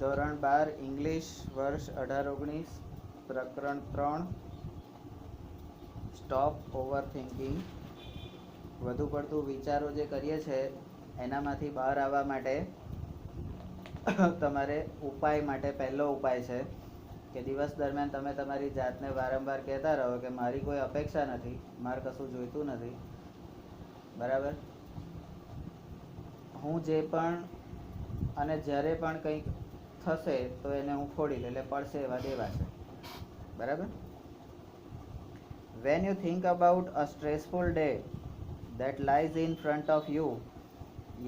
ધોરણ 12 ઇંગ્લિશ વર્ષ 18-19 પ્રકરણ 3 સ્ટોપ ઓવર થિંકિંગ. વધુ પડતું વિચારો જે કરીએ છે એનામાંથી બહાર આવવા માટે તમારે ઉપાય માટે પહેલો ઉપાય છે કે દિવસ દરમિયાન તમે તમારી જાતને વારંવાર કહેતા રહો કે મારી કોઈ અપેક્ષા નથી, મારે કશું જોઈતું નથી, બરાબર. હું જે પણ અને જ્યારે પણ કંઈક થશે તો એને હું ફોડી એટલે પડશે એવા દેવા છે, બરાબર. When you think about a stressful day that lies in front of you,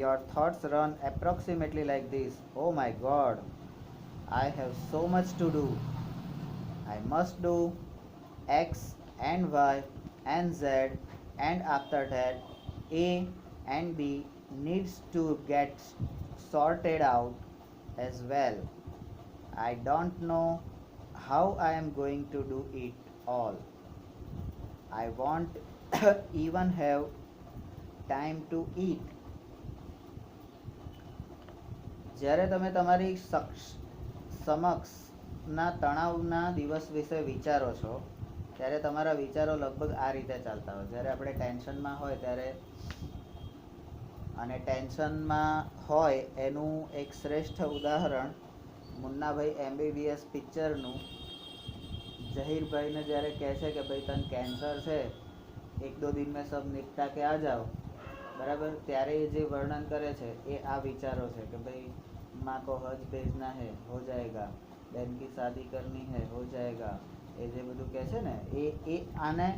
your thoughts run approximately like this: oh my god, I have so much to do. I must do X and Y and Z, and after that A and B needs to get sorted out as well. I don't know how I am going to do it all. I won't even have time to eat. જ્યારે તમે તમારી સમક્ષના તણાવના દિવસ વિશે વિચારો છો ત્યારે તમારા વિચારો લગભગ આ રીતે ચાલતા હોય. જ્યારે આપણે ટેન્શનમાં હોય ત્યારે, અને ટેન્શનમાં હોય એનું એક શ્રેષ્ઠ ઉદાહરણ મુન્નાભાઈ MBBS પિક્ચરનું જહીરભાઈને જ્યારે કહે છે કે ભાઈ તને કેન્સર છે, 1-2 दिन में सब निपटा के आ जाओ, બરાબર, ત્યારે એ જે વર્ણન કરે છે એ આ વિચારો છે કે ભાઈ माँ को हज भेजना है, हो जाएगा, बहन की शादी करनी है, हो जाएगा. એ જે બધું કહે છે ને એ આને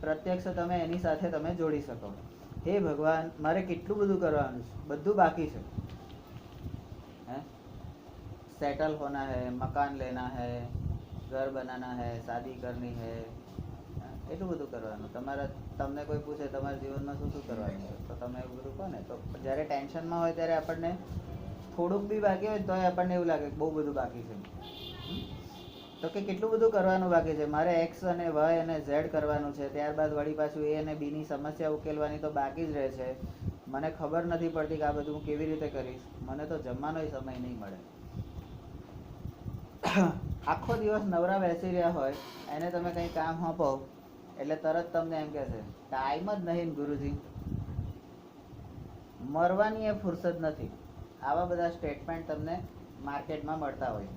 પ્રત્યક્ષ તમે એની સાથે તમે જોડી શકો. હે ભગવાન, મારે કેટલું બધું કરવાનું છે, બધું બાકી છે. सेटल होना है, मकान लेना है, घर बनाना है, शादी करनी है, એટલું બધું કરવાનું. તમને કોઈ પૂછે તમારા જીવનમાં શું શું કરવાનું છે તો તમે એવું બધું કહો ને, તો જ્યારે ટેન્શનમાં હોય ત્યારે આપણને થોડુંક બી બાકી હોય તો આપણને એવું લાગે કે બહુ બધું બાકી છે. તો કે કેટલું બધું કરવાનું બાકી છે, મારે X અને Y અને Z કરવાનું છે, ત્યારબાદ વળી પાછું A અને B ની સમસ્યા ઉકેલવાની તો બાકી જ રહે છે. મને ખબર નથી પડતી કે આ બધું હું કેવી રીતે કરીશ, મને તો જમવાનોય સમય નહીં મળે. આખો દિવસ નવરા બેસી રહ્યા હોય એને તમે કંઈ કામ સોંપો એટલે તરત તમને એમ કહે છે ટાઈમ જ નહીં ગુરુજી, મરવાની એ ફુરસદ નથી. આવા બધા સ્ટેટમેન્ટ તમને માર્કેટમાં મળતા હોય.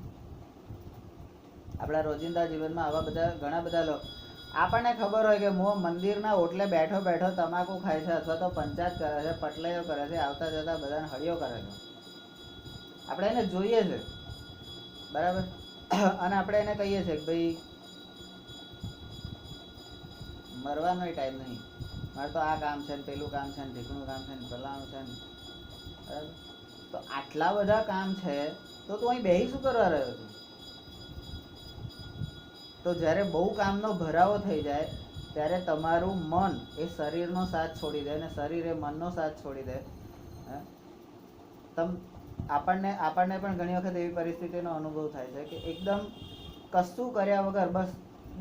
આપણા રોજિંદા જીવનમાં આવા બધા ઘણા બધા લોકો, આપણને ખબર હોય કે હું મંદિરના ઓટલે બેઠો બેઠો તમાકુ ખાય છે અથવા તો પંચાયત કરે છે, પટલાઈઓ કરે છે, આવતા જતા બધાને હળિયો કરે છે, આપણે એને જોઈએ છે, બરાબર. અને આપણે એને કહીએ છીએ કે ભાઈ મરવાનો ટાઈમ નહીં, મારે તો આ કામ છે ને પેલું કામ છે ને ઢીકણું કામ છે ને ફલાણું છે ને, બરાબર. તો આટલા બધા કામ છે તો તું અહીં બેસી શું કરવા રહ્યો છું? તો જ્યારે બહુ કામનો ભરાવો થઈ જાય ત્યારે તમારું મન એ શરીરનો સાથ છોડી દે અને શરીર એ મનનો સાથ છોડી દે. આપણને પણ ઘણી વખત એવી પરિસ્થિતિનો અનુભવ થાય છે કે એકદમ કશું કર્યા વગર બસ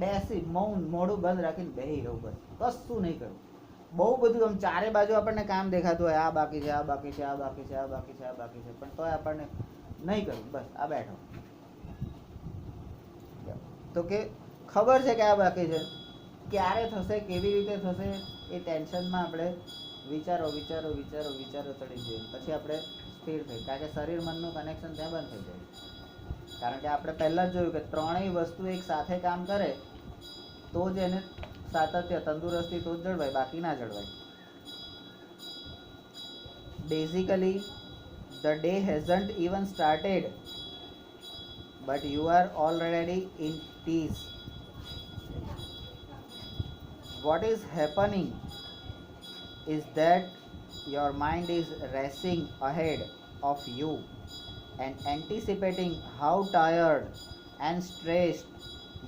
બેસી મૌન મોઢું બંધ રાખીને બેસી રહું, બસ કશું નહીં કરું. બહુ બધું આમ ચારે બાજુ આપણને કામ દેખાતું હોય, આ બાકી છે, આ બાકી છે, આ બાકી છે, આ બાકી છે, આ બાકી છે, પણ તોય આપણને નહીં કરવું, બસ આ બેઠો. તો કે ખબર છે કે આ બાકી છે, ક્યારે થશે, કેવી રીતે થશે, એ ટેન્શનમાં આપણે વિચારો ચડી જઈએ. પછી આપણે સ્થિર થઈ, કારણ કે શરીર મનનું કનેક્શન ત્યાં બંધ થઈ જાય. કારણ કે આપણે પહેલાં જ જોયું કે ત્રણેય વસ્તુ એક સાથે કામ કરે તો જ એને સાતત્ય, તંદુરસ્તી તો જ જળવાય, બાકી ના જળવાય. Basically the day hasn't even started but you are already in peace. What is happening is that your mind is racing ahead of you and anticipating how tired and stressed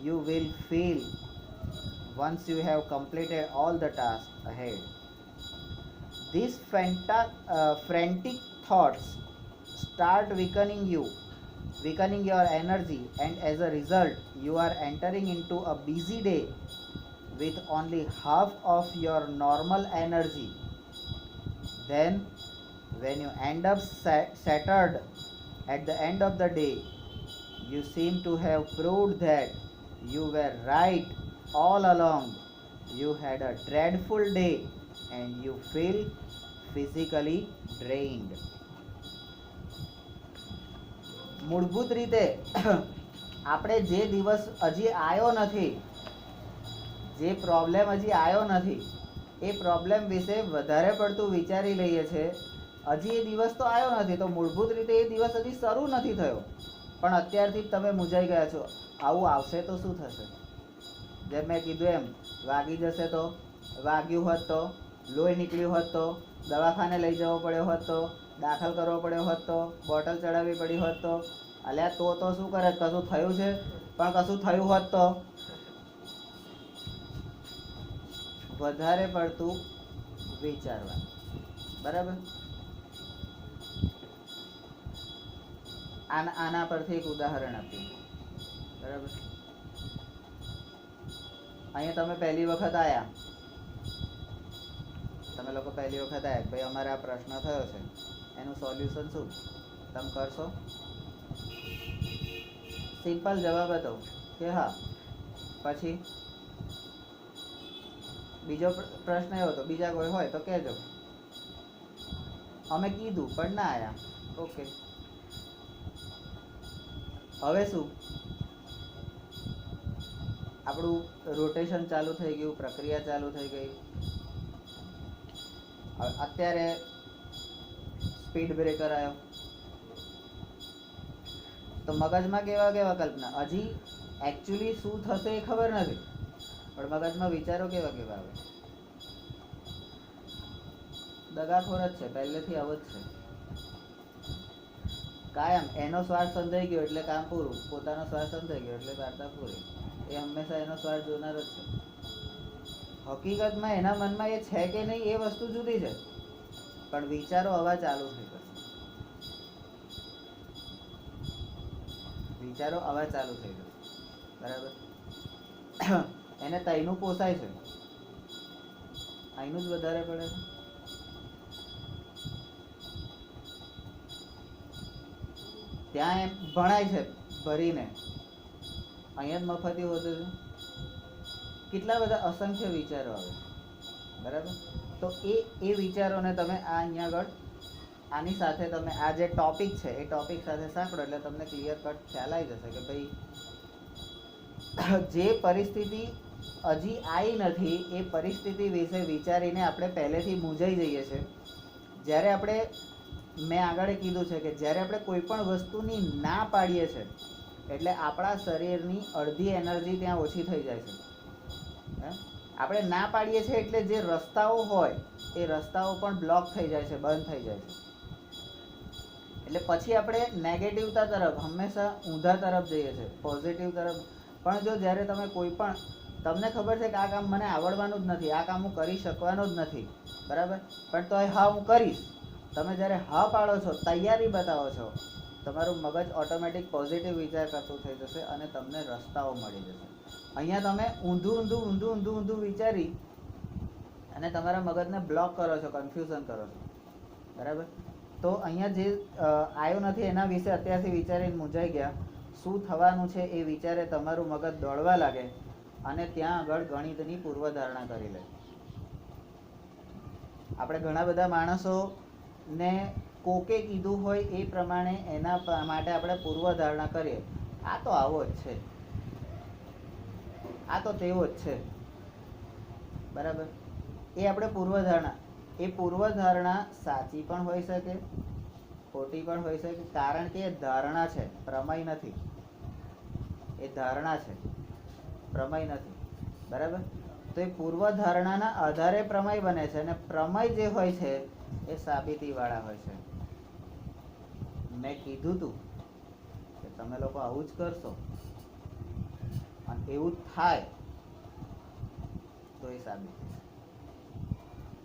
you will feel once you have completed all the tasks ahead. These frantic thoughts start weakening your energy, and as a result you are entering into a busy day with only half of your normal energy. Then when you end up shattered at the end of the day, You seem to have proved that you were right all along. You had a dreadful day and you feel physically drained. મૂળભૂત રીતે આપણે જે દિવસ હજી આવ્યો નથી, જે problem હજી આવ્યો નથી, એ પ્રોબ્લેમ વિશે વધારે પડતું વિચારી લઈએ છે. હજી એ દિવસ તો આવ્યો નથી, તો મૂળભૂત રીતે એ દિવસ હજી શરૂ નથી થયો, પણ અત્યારથી જ તમે મૂંઝાઈ ગયા છો. આવું આવશે તો શું થશે? જેમ મેં કીધું એમ, વાગી જશે તો, વાગ્યું હોત તો, લોહી નીકળ્યું હોત તો, દવાખાને લઈ જવો પડ્યો હોત તો, દાખલ કરવો પડ્યો હોત તો, બોટલ ચડાવવી પડી હોત તો, અલ્યા તો શું કરે? કશું થયું છે? પણ કશું થયું હોત તો વધારે પડતું વિચારવા. બરાબર? આના પરથી એક ઉદાહરણ આપ્યું. બરાબર? અહીંયા તમે પહેલી વખત આવ્યા, તમે લોકો પહેલી વખત આવ્યા, ભાઈ અમારે આ પ્રશ્ન થયો છે, એનું સોલ્યુશન શું? તમે કરશો? સિમ્પલ જવાબ હતો કે હા. પછી બીજો પ્રશ્ન એવો હતો, બીજા કોઈ હોય તો કહેજો. અમે કીધું પણ ના આવ્યા. ઓકે, હવે શું? આપણું રોટેશન ચાલુ થઈ ગયું, પ્રક્રિયા ચાલુ થઈ ગઈ. અત્યારે સ્પીડ બ્રેકર આવ્યો તો મગજમાં કેવા કેવા કલ્પના, હજી એકચ્યુઅલી શું થશે એ ખબર નથી, પણ મગજમાં વિચારો કેવા કેવા આવે. દગાખોર જ છે, પહેલેથી આવો જ છે. કાયમ એનો સ્વાર્થ સમજાઈ ગયો એટલે કામ પૂરું, પોતાનો સ્વાર્થ સમજાઈ ગયો એટલે વાર્તા પૂરી. એ હંમેશા એનો સ્વાર્થ જોનાર જ છે. હકીકતમાં એના મનમાં એ છે કે નહીં એ વસ્તુ જુદી છે, પણ વિચારો હવા ચાલુ થઈ જશે. વિચારો હવા ચાલુ થઈ જશે. બરાબર? એને તઈનું પોસાય છે, અહીંનું જ વધારે પડે છે. ત્યાં એમ ભણાય છે ભરીને, અહીંયા જ મફતી હોતું છે. કેટલા બધા અસંખ્ય વિચારો આવે. બરાબર? તો એ વિચારોને તમે આ અહીંયા આગળ આની સાથે તમે આ જે ટોપિક છે એ ટોપિક સાથે સાંકળો એટલે તમને ક્લિયર કટ ખ્યાલ આવી જશે કે ભાઈ જે પરિસ્થિતિ હજી આવી નથી એ પરિસ્થિતિ વિશે વિચારીને આપણે પહેલેથી મૂંઝાઈ જઈએ છીએ. જ્યારે આપણે, મેં આગળ કીધું છે કે જ્યારે આપણે કોઈ પણ વસ્તુની ના પાડીએ છીએ એટલે આપણા શરીરની અડધી એનર્જી ત્યાં ઓછી થઈ જાય છે. આપણે ના પાડીએ છીએ એટલે જે રસ્તાઓ હોય એ રસ્તાઓ પણ બ્લોક થઈ જાય છે, બંધ થઈ જાય છે. એટલે પછી આપણે નેગેટિવતા તરફ, હંમેશા ઊંધા તરફ જઈએ છીએ, પોઝિટિવ તરફ. પણ જો જ્યારે તમે કોઈ પણ, તમને ખબર છે કે આ કામ મને આવડવાનું જ નથી, આ કામ હું કરી શકવાનો જ નથી, બરાબર, પણ તો હા હું કરીશ, તમે જ્યારે હા પાડો છો, તૈયારી બતાવો છો, તમારું મગજ ઓટોમેટિક પોઝિટિવ વિચાર કરતું થઈ જશે અને તમને રસ્તાઓ મળી જશે. અહીંયા તમે ઊંધું વિચારી અને તમારા મગજને બ્લોક કરો છો, કન્ફ્યુઝન કરો છો. બરાબર? તો અહીંયા જે આવ્યું નથી એના વિશે અત્યારથી વિચારીને મૂંઝાઈ ગયા. શું થવાનું છે એ વિચારે તમારું મગજ દોડવા લાગે અને ત્યાં આગળ ગણિતની પૂર્વધારણા કરી લે. આપણે ઘણા બધા માણસોને કોકે કીધું હોય એ પ્રમાણે એના માટે આપણે પૂર્વધારણા કરીએ. આ તો આવો જ છે, આ તો તેવો જ છે. બરાબર? એ આપણે પૂર્વધારણા, એ પૂર્વધારણા સાચી પણ હોઈ શકે, ખોટી પણ હોઈ શકે, કારણ કે એ ધારણા છે, પ્રમેય નથી. એ ધારણા છે, પ્રમેય નથી. બરાબર? તો એ પૂર્વધારણાના આધારે પ્રમેય બને છે અને પ્રમેય જે હોય છે એ સાબિતીવાળા હોય છે. મેં કીધું તું કે તમે લોકો આવું જ કરશો અને એવું થાય તો એ સાબિતી.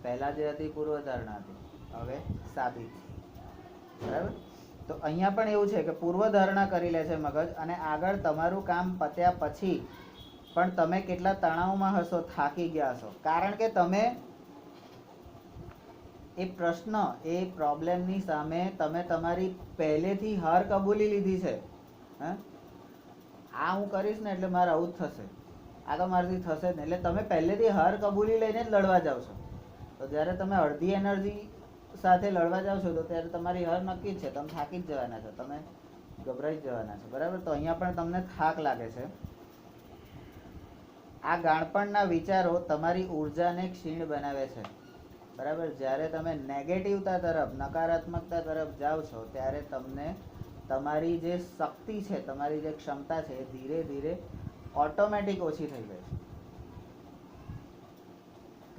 પહેલા જે હતી પૂર્વધારણા હતી, હવે સાબિતી. બરાબર? તો અહીંયા પણ એવું છે કે પૂર્વધારણા કરી લે છે મગજ અને આગળ તમારું કામ પત્યા પછી પણ તમે કેટલા તણાવમાં હશો, થાકી ગયા હશો, કારણ કે તમે એ પ્રશ્ન, એ પ્રોબ્લેમની સામે તમે તમારી પહેલેથી હાર કબૂલી લીધી છે. આ હું કરીશ ને એટલે મારે આવું જ થશે, આ તો મારાથી થશે જ નહીં. એટલે તમે પહેલેથી હાર કબૂલી લઈને જ લડવા જાઓ છો. તો જ્યારે તમે અડધી એનર્જી સાથે લડવા જાઓ છો તો ત્યારે તમારી હાર નક્કી જ છે. તમે થાકી જ જવાના છો, તમે ગભરાઈ જ જવાના છો. બરાબર? તો અહીંયા પણ તમને થાક લાગે છે. આ ગાણપણના વિચારો તમારી ઉર્જાને ક્ષીણ બનાવે છે. બરાબર? જ્યારે તમે નેગેટિવતા તરફ, નકારાત્મકતા તરફ જાઓ છો ત્યારે તમને તમારી જે શક્તિ છે, તમારી જે ક્ષમતા છે એ ધીરે ધીરે ઓટોમેટિક ઓછી થઈ જાય છે.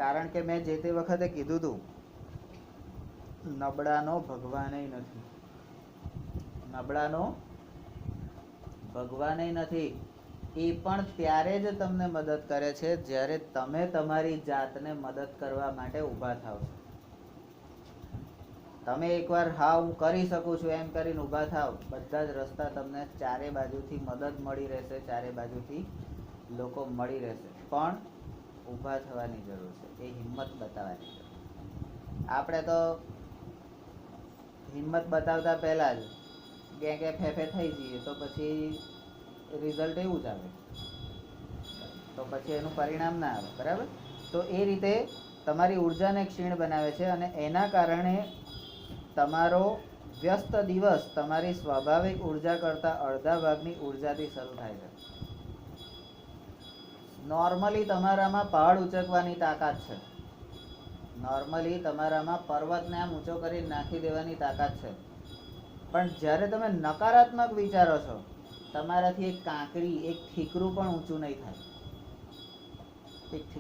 કારણ કે મેં જે તે વખતે કીધું હતું, નબળાનો ભગવાન નથી. નબળાનો ભગવાન નથી. એ પણ ત્યારે જ તમને મદદ કરે છે જ્યારે તમે તમારી જાતને મદદ કરવા માટે ઊભા થાવ. તમે એકવાર હા હું કરી શકું છું એમ કરીને ઊભા થાવ, બધા જ રસ્તા તમને ચારે બાજુથી મદદ મળી રહેશે, ચારે બાજુથી લોકો મળી રહેશે. પણ ઊભા થવાની જરૂર છે, એ હિંમત બતાવવાની જરૂર. આપણે તો હિંમત બતાવતા પહેલા જ કે ફેફે થઈ જઈએ તો પછી રિઝલ્ટ એવું જ આવે, તો પછી એનું પરિણામ ના આવે. બરાબર? તો એ રીતે તમારી ઉર્જાને ક્ષીણ બનાવે છે અને એના કારણે તમારો વ્યસ્ત દિવસ તમારી સ્વાભાવિક ઉર્જા કરતાં અડધા ભાગની ઉર્જાથી શરૂ થાય છે. નોર્મલી તમારામાં પહાડ ઉચકવાની તાકાત છે. નોર્મલી તમારામાં પર્વતને આમ ઊંચો કરી નાખી દેવાની તાકાત છે. પણ જ્યારે તમે નકારાત્મક વિચારો છો, તમારાથી એક કાંકરી, એક ઠીકરું પણ ઊંચું નહીં થાય.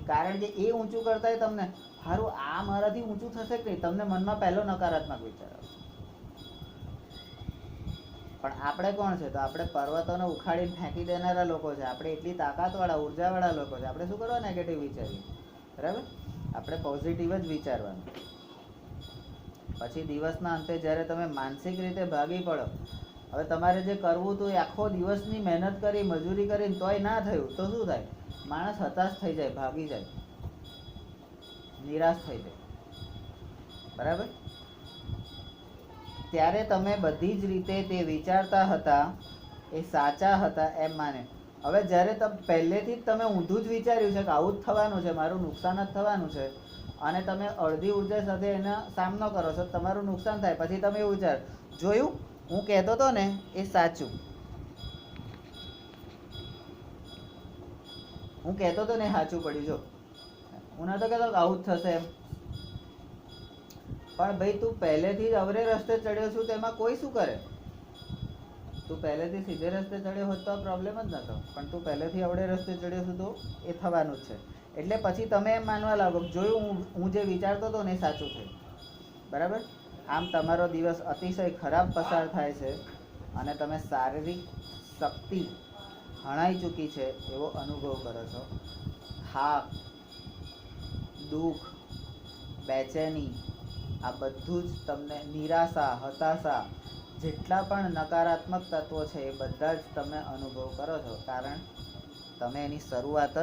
કારણ કે એ ઊંચું કરતા તમને સારું આ મારાથી ઊંચું થશે કે નહીં, તમને મનમાં પહેલો નકારાત્મક વિચાર આવશે. પણ આપણે કોણ છે? તો આપણે પર્વતોને ઉખાડીને ફેંકી દેનારા લોકો છે. આપણે એટલી તાકાતવાળા, ઉર્જાવાળા લોકો છે. આપણે શું કરવા નેગેટિવ વિચારીએ? બરાબર? આપણે પોઝિટિવ જ વિચારવાનું. પછી દિવસના અંતે જ્યારે તમે માનસિક રીતે ભાગી પડો, હવે તમારે જે કરવું હતું એ આખો દિવસની મહેનત કરી, મજૂરી કરીને તોય ના થયું, તો શું થાય? માણસ હતાશ થઈ જાય, ભાગી જાય, નિરાશ થઈ જાય. બરાબર? ત્યારે તમે બધી જ રીતે તે વિચારતા હતા એ સાચા હતા એમ માને. હવે જ્યારે તમે પહેલેથી જ તમે ઊંધું જ વિચાર્યું છે કે આવું જ થવાનું છે, મારું નુકસાન જ થવાનું છે, અને તમે અડધી ઉર્જા સાથે એનો સામનો કરો છો, તમારું નુકસાન થાય. પછી તમે એવું વિચાર, જોયું હું કહેતો હતો ને એ સાચું, હું કહેતો હતો ને સાચું પડ્યું. જો હું નતો કહેતો કે આવું જ થશે એમ. પણ ભાઈ તું પહેલેથી જ અવરે રસ્તે ચડ્યો છું, તેમાં કોઈ શું કરે? તું પહેલેથી સીધે રસ્તે ચડ્યો હોત તો આ પ્રોબ્લેમ જ નતો. પણ તું પહેલેથી અવળે રસ્તે ચડ્યો છું તો એ થવાનું જ છે. એટલે પછી તમે એમ માનવા લાગો, જોયું હું જે વિચારતો હતો ને એ સાચું થયું. બરાબર? આમ તમારો દિવસ અતિશય ખરાબ પસાર થાય છે અને તમે શારીરિક શક્તિ હણાઈ ચૂકી છે એવો અનુભવ કરો છો. થાક, દુઃખ, બેચેની, આ બધું જ તમને, નિરાશા, હતાશા, જેટલા પણ નકારાત્મક તત્વો છે એ બધા જ તમે અનુભવ કરો છો. કારણ તમે એની શરૂઆત જ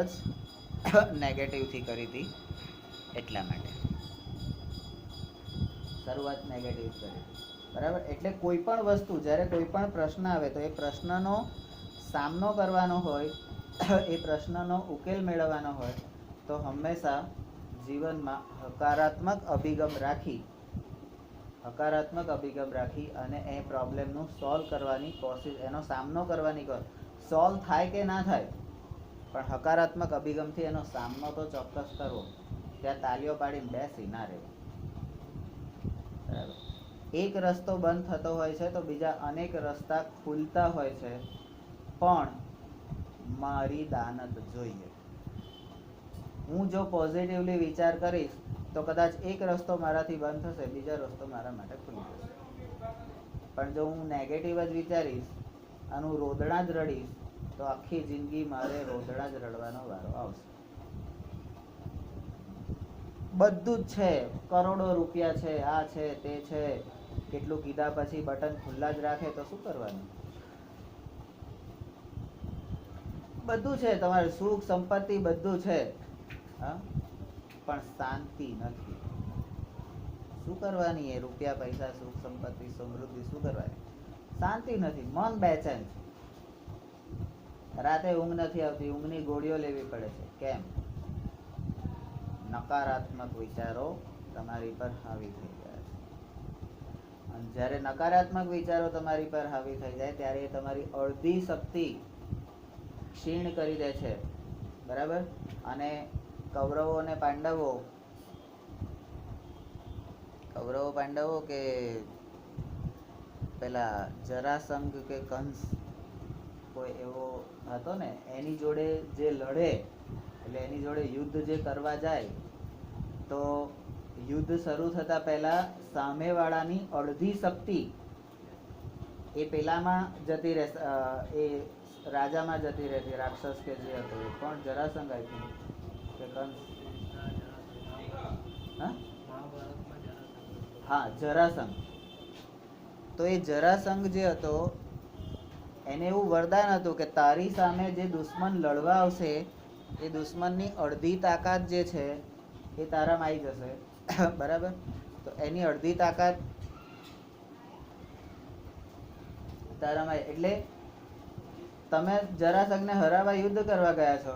નેગેટિવથી કરી હતી, એટલા માટે શરૂઆત નેગેટિવ કરી. બરાબર? એટલે કોઈ પણ વસ્તુ, જ્યારે કોઈ પણ પ્રશ્ન આવે તો એ પ્રશ્નનો સામનો કરવાનો હોય, એ પ્રશ્નનો ઉકેલ મેળવવાનો હોય તો હંમેશા જીવનમાં હકારાત્મક અભિગમ રાખી અને એ પ્રોબ્લેમનું સોલ્વ કરવાની કોશિશ, એનો સામનો કરવાની કોશિશ. સોલ્વ થાય કે ના થાય, પણ હકારાત્મક અભિગમથી એનો સામનો તો ચોક્કસ કરવો. ત્યાં તાલીઓ પાડીને બેસી ના રહેવું. બરાબર? એક રસ્તો બંધ થતો હોય છે તો બીજા અનેક રસ્તા ખુલતા હોય છે, પણ મારી દાનત જોઈએ. હું જો પોઝિટિવલી વિચાર કરીશ તો કદાચ એક રસ્તો મારાથી બંધ થશે, બીજો રસ્તો મારા માટે ખુલી જશે. પણ જો હું નેગેટિવ જ વિચારીશ અને હું રોદણા જ રડીશ તો આખી જિંદગી મારે રોદણા જ રડવાનો વારો આવશે. બધું જ છે, કરોડો રૂપિયા છે, આ છે, તે છે, કેટલું કીધા પછી બટન ખુલ્લા જ રાખે તો શું કરવાનું? બધું છે, તમારે સુખ સંપત્તિ બધું છે, હા, પણ શાંતિ નથી. શું કરવાની એ રૂપિયા, પૈસા, સુખ સંપત્તિ, સમૃદ્ધિ શું કરવાની? શાંતિ નથી. મન બેચેન છે. રાતે ઊંઘ નથી આવતી, ઊંઘની ગોળીઓ લેવી પડે છે. કેમ? નકારાત્મક વિચારો તમારી પર હાવી થઈ ગયા છે. અને જ્યારે નકારાત્મક વિચારો તમારી પર હાવી થઈ જાય ત્યારે એ તમારી અડધી શક્તિ ક્ષીણ કરી દે છે. બરાબર? અને કૌરવો અને પાંડવો કે પેલા જરાસંઘ કે કંસ કોઈ એવો હતો ને, એની જોડે જે લડે, એટલે એની જોડે યુદ્ધ જે કરવા જાય, તો યુદ્ધ શરૂ થતા પહેલા સામેવાળાની અડધી શક્તિ એ પેલામાં જતી રહે, એ રાજામાં જતી રહેતી. રાક્ષસ કે જે હતો એ કોણ? જરાસંઘ આઈ થિંક કે કંસ? હા, જરાસંઘ. તો એ જરાસંઘ જે હતો એને એવું વરદાન હતું કે તારી સામે જે દુશ્મન લડવા આવશે એ દુશ્મનની અડધી તાકાત જે છે એ તારામાં આવી જશે. બરાબર? તો એની અડધી તાકાત તારામાં, એટલે તમે જરાસંઘને હરાવવા યુદ્ધ કરવા ગયા છો,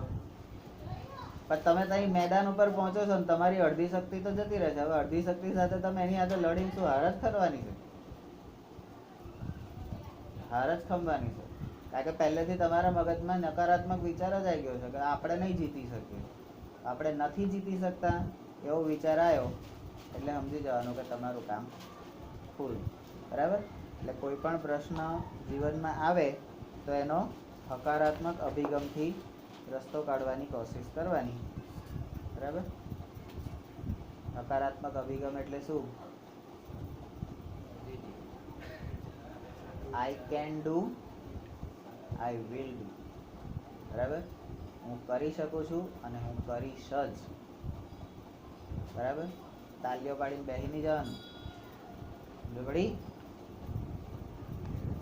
પણ તમે ત્યાં મેદાન ઉપર પહોંચો છો ને તમારી અડધી શક્તિ તો જતી રહે છે. હવે અડધી શક્તિ સાથે તમે એની સાથે લડીને શું હાર જ થવાની છે? હાર જ ખમવાની છે. કારણ કે પહેલેથી તમારા મગજમાં નકારાત્મક વિચાર જ આવી ગયો છે કે આપણે નહીં જીતી શકીએ, આપણે નથી જીતી શકતા એવો વિચાર આવ્યો એટલે સમજી જવાનું કે તમારું કામ ફૂલ. બરાબર? એટલે કોઈ પણ પ્રશ્ન જીવનમાં આવે તો એનો હકારાત્મક અભિગમથી રસ્તો કાઢવાની કોશિશ કરવાની. બરાબર? હકારાત્મક અભિગમ એટલે શું? I can do, I will do. બરાબર? હું કરી શકું છું અને હું કરીશ જ. બરાબર? તાલીઓ પાડીને બેસી નહીં જવાનું. પડી?